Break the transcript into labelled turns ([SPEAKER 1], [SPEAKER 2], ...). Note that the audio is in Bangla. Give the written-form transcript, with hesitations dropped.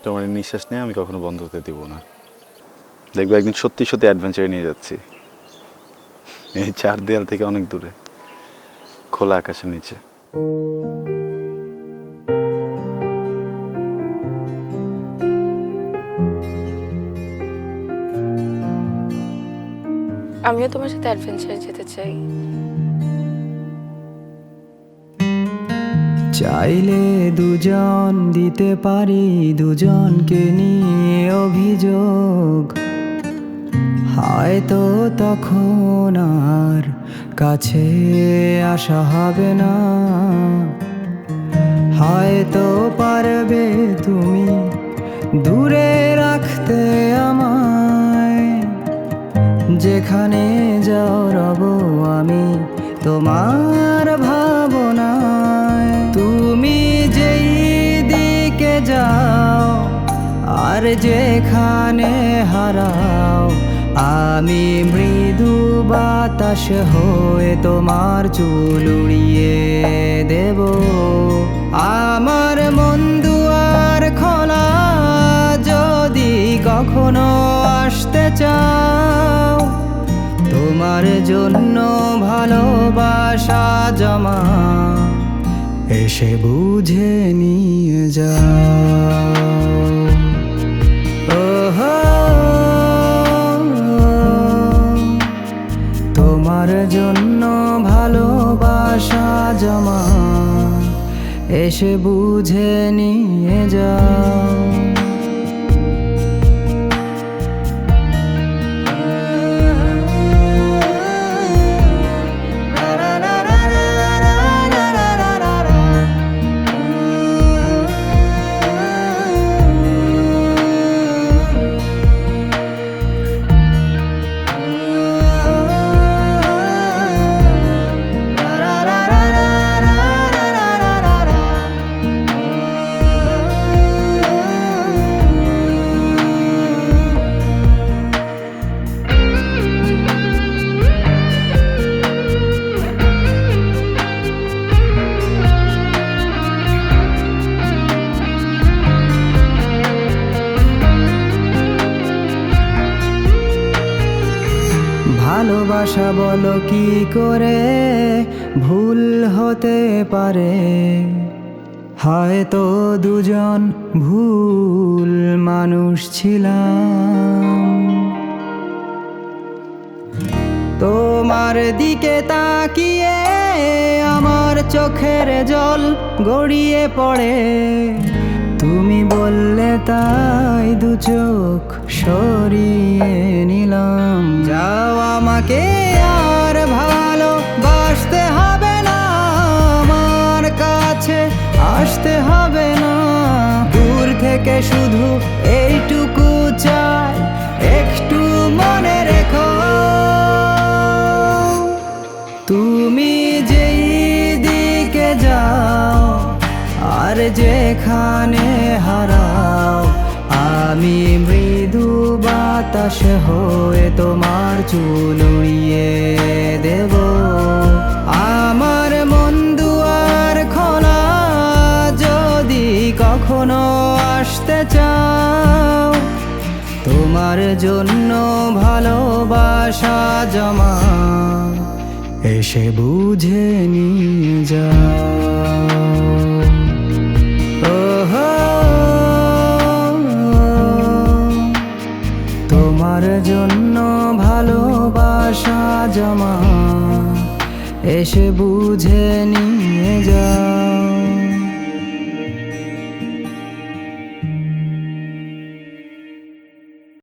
[SPEAKER 1] তোমার এই নিঃশ্বাস নিয়ে আমি কখনো বন্ধ হতে দিব না। দেখবে একদিন সত্যি সত্যি অ্যাডভেঞ্চারে নিয়ে যাচ্ছি, এই চার দেয়াল থেকে অনেক দূরে, খোলা আকাশের নিচে।
[SPEAKER 2] আমিও তোমার সাথে অ্যাডভেঞ্চারে যেতে চাই।
[SPEAKER 3] চাইলে দুজন দিতে পারি দুজনকে নিয়ে অভিযোগ, হয়তো তখন আর কাছে আসা হবে না। হয়তো পারবে তুমি দূরে রাখতে আমায়, যেখানে যাও রব আমি তোমার ভাবনায়। তুমি যেই দিকে যাও আর যেখানে হারাও, আমি মৃদু বাতাস হয়ে তোমার চুল উড়িয়ে দেব। আমার মন দুয়ার খোলা, যদি কখনো আসতে চাও, তোমার জন্য ভালোবাসা জমা এসে বুঝে নিয়ে যাও। ওহো, তোমার জন্য ভালোবাসা জমা এসে বুঝে নিয়ে যাও। ভালোবাসা বলো কি করে ভুল হতে পারে, হয়তো দুজন ভুল মানুষ ছিলাম। তোমার দিকে তাকিয়ে আমার চোখের জল গড়িয়ে পড়ে, তুমি বললে তাই দু চোখ সরিয়ে নিলাম। যাও, আমাকে আর ভালোবাসতে হবে না, আমার কাছে আসতে হবে না। দূর থেকে শুধু এইটুকু চাই, একটু মনে রেখো, তুমি যেই দিকে যাও আর যেখানে হারাও, আমি মৃদু বাতাস হয়ে তোমার চুল উড়িয়ে দেব। আমার মন দুয়ার খোলা, যদি কখনো আসতে চাও, তোমার জন্য ভালোবাসা জমা এসে বুঝে নিয়ে যাও। ওহো, তোমার জন্য ভালোবাসা জমা এসে বুঝে নিয়ে যাও।